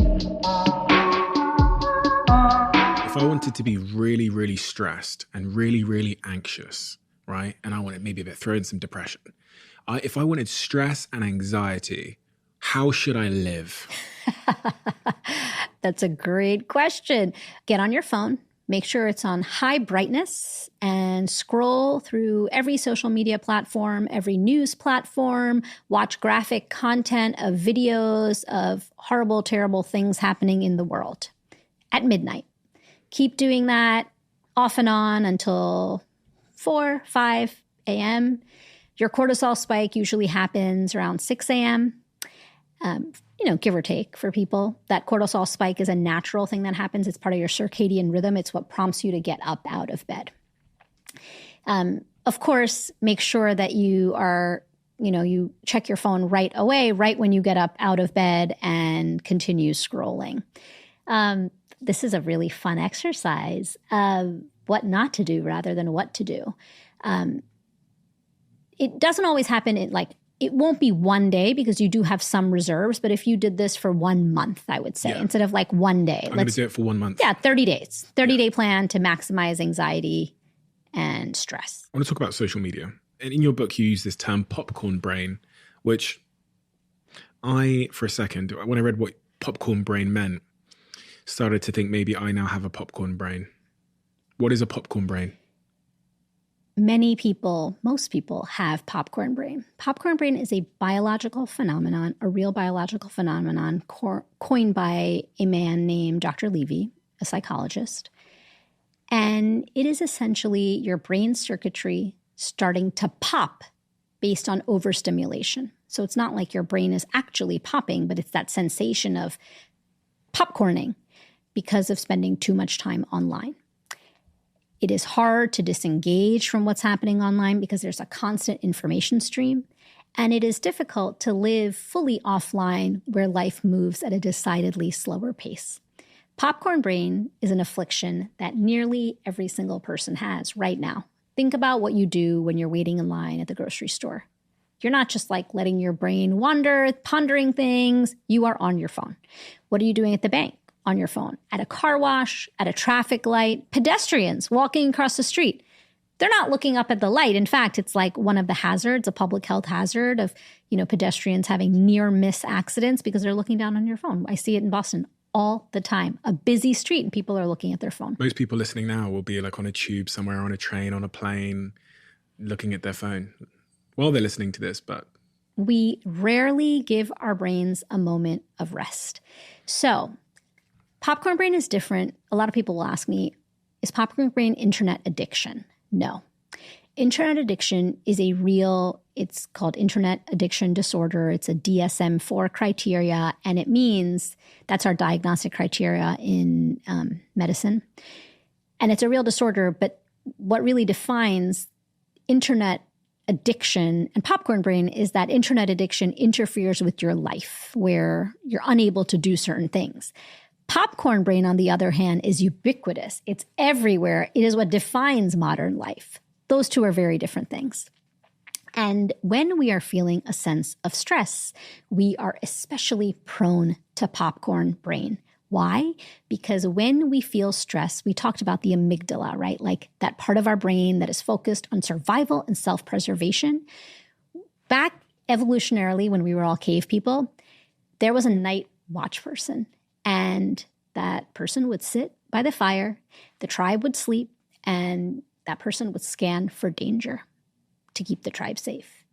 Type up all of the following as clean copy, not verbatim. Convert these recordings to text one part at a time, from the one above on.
If I wanted to be really, really stressed and really, really anxious, right? And I wanted maybe a bit throw in some depression. If I wanted stress and anxiety, how should I live? That's a great question. Get on your phone, make sure it's on high brightness, and scroll through every social media platform, every news platform, watch graphic content of videos of horrible, terrible things happening in the world at midnight. Keep doing that off and on until 4, 5 a.m. Your cortisol spike usually happens around 6 a.m., give or take for people. That cortisol spike is a natural thing that happens. It's part of your circadian rhythm. It's what prompts you to get up out of bed. Of course, make sure that you are, you check your phone right away, right when you get up out of bed, and continue scrolling. This is a really fun exercise of what not to do rather than what to do. It doesn't always happen it won't be one day because you do have some reserves. But if you did this for 1 month, I would say, instead of one day. I'm going to do it for 1 month. Yeah, 30 days. 30-day plan to maximize anxiety and stress. I want to talk about social media. And in your book, you use this term popcorn brain, which for a second, when I read what popcorn brain meant, started to think maybe I now have a popcorn brain. What is a popcorn brain? Most people have popcorn brain. Popcorn brain is a biological phenomenon, a real biological phenomenon coined by a man named Dr. Levy, a psychologist. And it is essentially your brain circuitry starting to pop based on overstimulation. So it's not like your brain is actually popping, but it's that sensation of popcorning because of spending too much time online. It is hard to disengage from what's happening online because there's a constant information stream, and it is difficult to live fully offline where life moves at a decidedly slower pace. Popcorn brain is an affliction that nearly every single person has right now. Think about what you do when you're waiting in line at the grocery store. You're not just letting your brain wander, pondering things. You are on your phone. What are you doing at the bank? On your phone, at a car wash, at a traffic light, pedestrians walking across the street. They're not looking up at the light. In fact, it's like one of the hazards, a public health hazard of, pedestrians having near miss accidents because they're looking down on your phone. I see it in Boston all the time. A busy street and people are looking at their phone. Most people listening now will be on a tube somewhere, on a train, on a plane, looking at their phone while they're listening to this, but we rarely give our brains a moment of rest. So popcorn brain is different. A lot of people will ask me, is popcorn brain internet addiction? No. Internet addiction is it's called internet addiction disorder. It's a DSM-4 criteria, and it means that's our diagnostic criteria in medicine. And it's a real disorder, but what really defines internet addiction and popcorn brain is that internet addiction interferes with your life where you're unable to do certain things. Popcorn brain, on the other hand, is ubiquitous. It's everywhere. It is what defines modern life. Those two are very different things. And when we are feeling a sense of stress, we are especially prone to popcorn brain. Why? Because when we feel stress, we talked about the amygdala, right? Like that part of our brain that is focused on survival and self-preservation. Back evolutionarily, when we were all cave people, there was a night watch person. And that person would sit by the fire, the tribe would sleep, and that person would scan for danger to keep the tribe safe.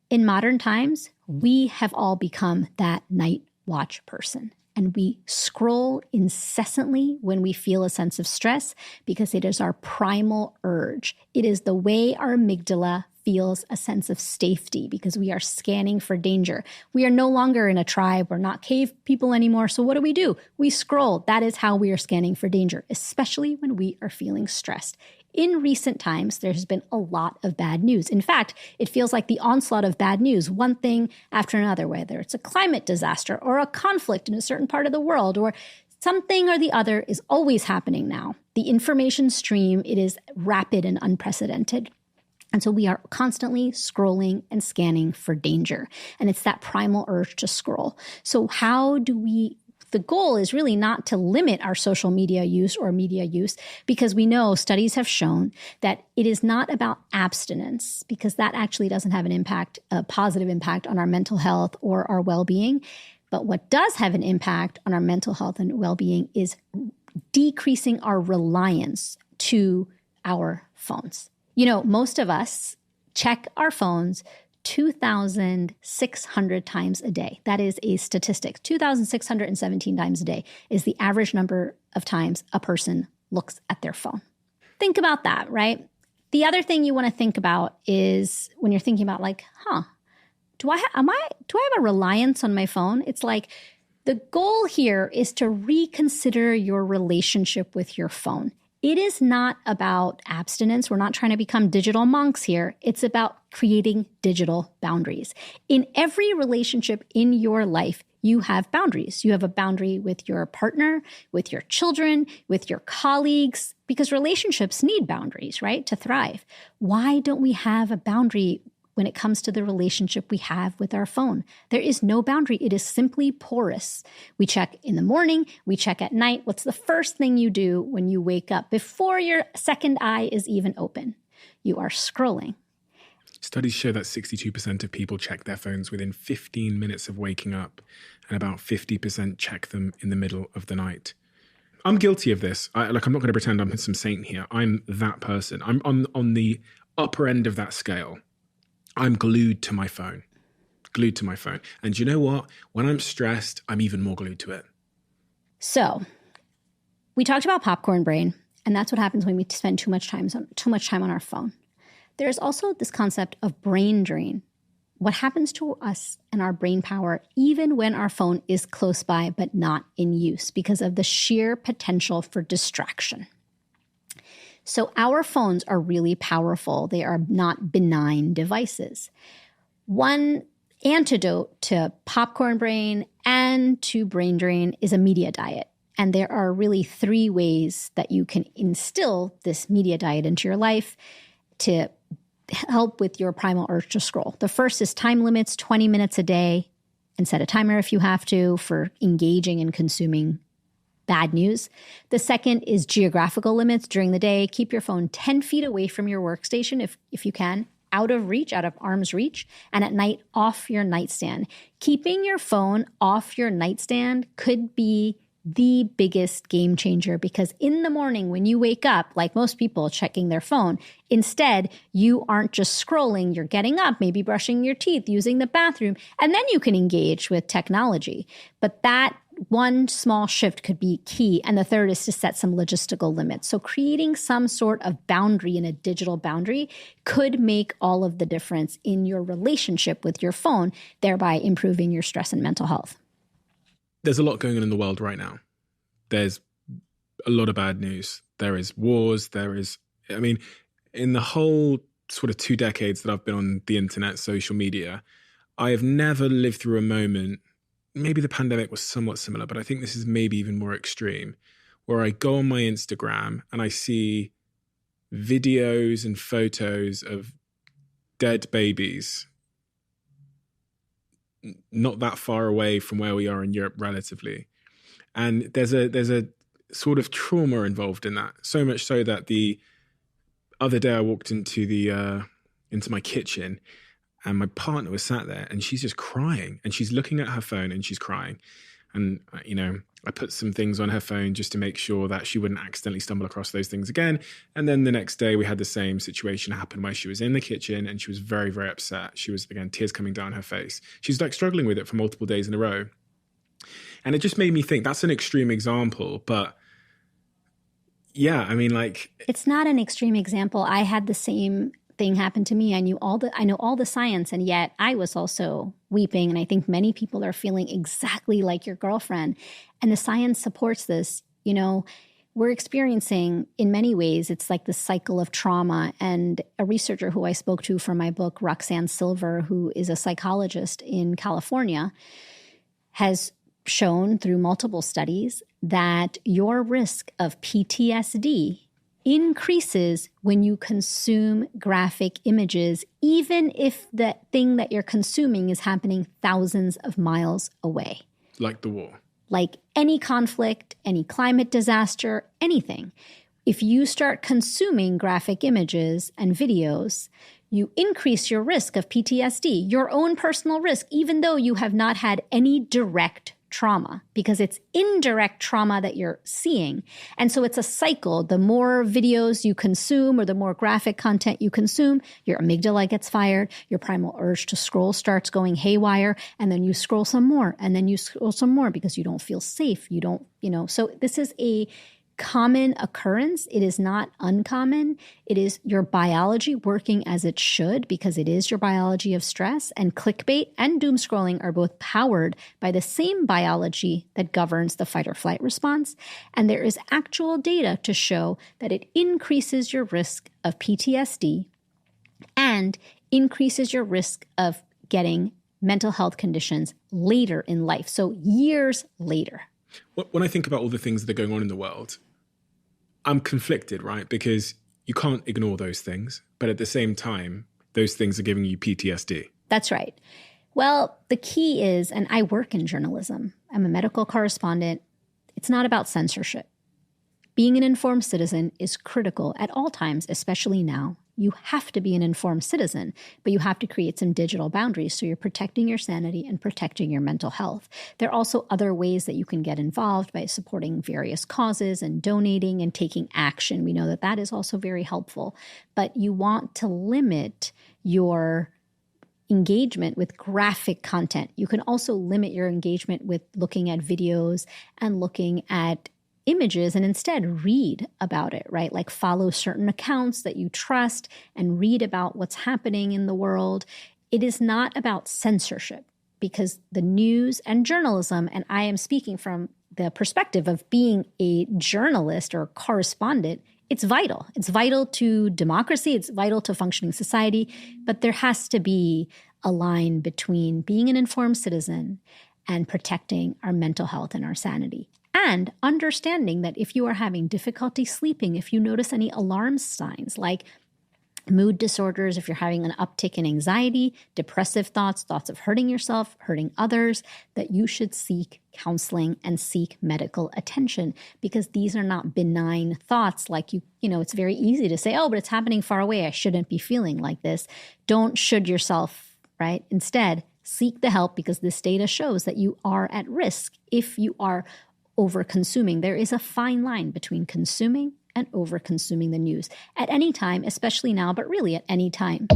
In modern times, we have all become that night watch person. And we scroll incessantly when we feel a sense of stress because it is our primal urge. It is the way our amygdala feels a sense of safety because we are scanning for danger. We are no longer in a tribe. We're not cave people anymore. So what do? We scroll. That is how we are scanning for danger, especially when we are feeling stressed. In recent times, there has been a lot of bad news. In fact, it feels like the onslaught of bad news, one thing after another, whether it's a climate disaster or a conflict in a certain part of the world or something or the other is always happening now. The information stream, it is rapid and unprecedented. And so we are constantly scrolling and scanning for danger. And it's that primal urge to scroll. So how do we the goal is really not to limit our social media use or media use, because we know studies have shown that it is not about abstinence, because that actually doesn't have an impact, a positive impact on our mental health or our well-being. But what does have an impact on our mental health and well-being is decreasing our reliance to our phones. You know, most of us check our phones 2,600 times a day. That is a statistic. 2,617 times a day is the average number of times a person looks at their phone. Think about that, right? The other thing you want to think about is when you're thinking about like, do I have a reliance on my phone? It's like the goal here is to reconsider your relationship with your phone. It is not about abstinence. We're not trying to become digital monks here. It's about creating digital boundaries. In every relationship in your life, you have boundaries. You have a boundary with your partner, with your children, with your colleagues, because relationships need boundaries, right, to thrive. Why don't we have a boundary when it comes to the relationship we have with our phone? There is no boundary. It is simply porous. We check in the morning, we check at night. What's the first thing you do when you wake up before your second eye is even open? You are scrolling. Studies show that 62% of people check their phones within 15 minutes of waking up, and about 50% check them in the middle of the night. I'm guilty of this. I'm not going to pretend I'm some saint here. I'm that person. I'm on the upper end of that scale. I'm glued to my phone. And you know what? When I'm stressed, I'm even more glued to it. So we talked about popcorn brain, and that's what happens when we spend too much time on our phone. There's also this concept of brain drain. What happens to us and our brain power even when our phone is close by but not in use because of the sheer potential for distraction. So our phones are really powerful. They are not benign devices. One antidote to popcorn brain and to brain drain is a media diet. And there are really 3 ways that you can instill this media diet into your life to help with your primal urge to scroll. The first is time limits, 20 minutes a day, and set a timer if you have to for engaging and consuming bad news. The second is geographical limits during the day. Keep your phone 10 feet away from your workstation if you can, out of arm's reach, and at night off your nightstand. Keeping your phone off your nightstand could be the biggest game changer, because in the morning when you wake up, like most people checking their phone, instead you aren't just scrolling, you're getting up, maybe brushing your teeth, using the bathroom, and then you can engage with technology. But that one small shift could be key. And the third is to set some logistical limits. So creating some sort of boundary in a digital boundary could make all of the difference in your relationship with your phone, thereby improving your stress and mental health. There's a lot going on in the world right now. There's a lot of bad news. There is wars. In the whole sort of 2 decades that I've been on the internet, social media, I have never lived through a moment. Maybe the pandemic was somewhat similar, but I think this is maybe even more extreme, where I go on my Instagram and I see videos and photos of dead babies not that far away from where we are in Europe relatively. And there's a sort of trauma involved in that. So much so that the other day I walked into my kitchen and my partner was sat there and she's just crying and she's looking at her phone and she's crying. And, I put some things on her phone just to make sure that she wouldn't accidentally stumble across those things again. And then the next day we had the same situation happen where she was in the kitchen and she was very, very upset. She was, again, tears coming down her face. She's like struggling with it for multiple days in a row. And it just made me think that's an extreme example, but yeah, it's not an extreme example. I had the same thing happen to me. I know all the science, and yet I was also weeping. And I think many people are feeling exactly like your girlfriend. And the science supports this. We're experiencing, in many ways, it's like the cycle of trauma. And a researcher who I spoke to for my book, Roxanne Silver, who is a psychologist in California, has shown through multiple studies that your risk of PTSD increases when you consume graphic images, even if the thing that you're consuming is happening thousands of miles away. Like the war. like any conflict, any climate disaster, anything. If you start consuming graphic images and videos, you increase your risk of PTSD, your own personal risk, even though you have not had any direct trauma, because it's indirect trauma that you're seeing. And so it's a cycle. The more videos you consume or the more graphic content you consume, your amygdala gets fired, your primal urge to scroll starts going haywire, and then you scroll some more, and then you scroll some more because you don't feel safe. You don't, so this is a common occurrence. It is not uncommon. It is your biology working as it should, because it is your biology of stress. And clickbait and doom scrolling are both powered by the same biology that governs the fight or flight response. And there is actual data to show that it increases your risk of PTSD and increases your risk of getting mental health conditions later in life. So years later. When I think about all the things that are going on in the world, I'm conflicted, right? Because you can't ignore those things. But at the same time, those things are giving you PTSD. That's right. Well, the key is, and I work in journalism, I'm a medical correspondent. It's not about censorship. Being an informed citizen is critical at all times, especially now. You have to be an informed citizen, but you have to create some digital boundaries so you're protecting your sanity and protecting your mental health. There are also other ways that you can get involved by supporting various causes and donating and taking action. We know that that is also very helpful, but you want to limit your engagement with graphic content. You can also limit your engagement with looking at videos and looking at images and instead read about it, right? Like follow certain accounts that you trust and read about what's happening in the world. It is not about censorship, because the news and journalism, and I am speaking from the perspective of being a journalist or correspondent, it's vital. It's vital to democracy. It's vital to functioning society. But there has to be a line between being an informed citizen and protecting our mental health and our sanity. And understanding that if you are having difficulty sleeping, if you notice any alarm signs like mood disorders, if you're having an uptick in anxiety, depressive thoughts, thoughts of hurting yourself, hurting others, that you should seek counseling and seek medical attention, because these are not benign thoughts like it's very easy to say, oh, but it's happening far away. I shouldn't be feeling like this. Don't should yourself, right? Instead, seek the help, because this data shows that you are at risk if you are over-consuming. There is a fine line between consuming and over-consuming the news at any time, especially now, but really at any time.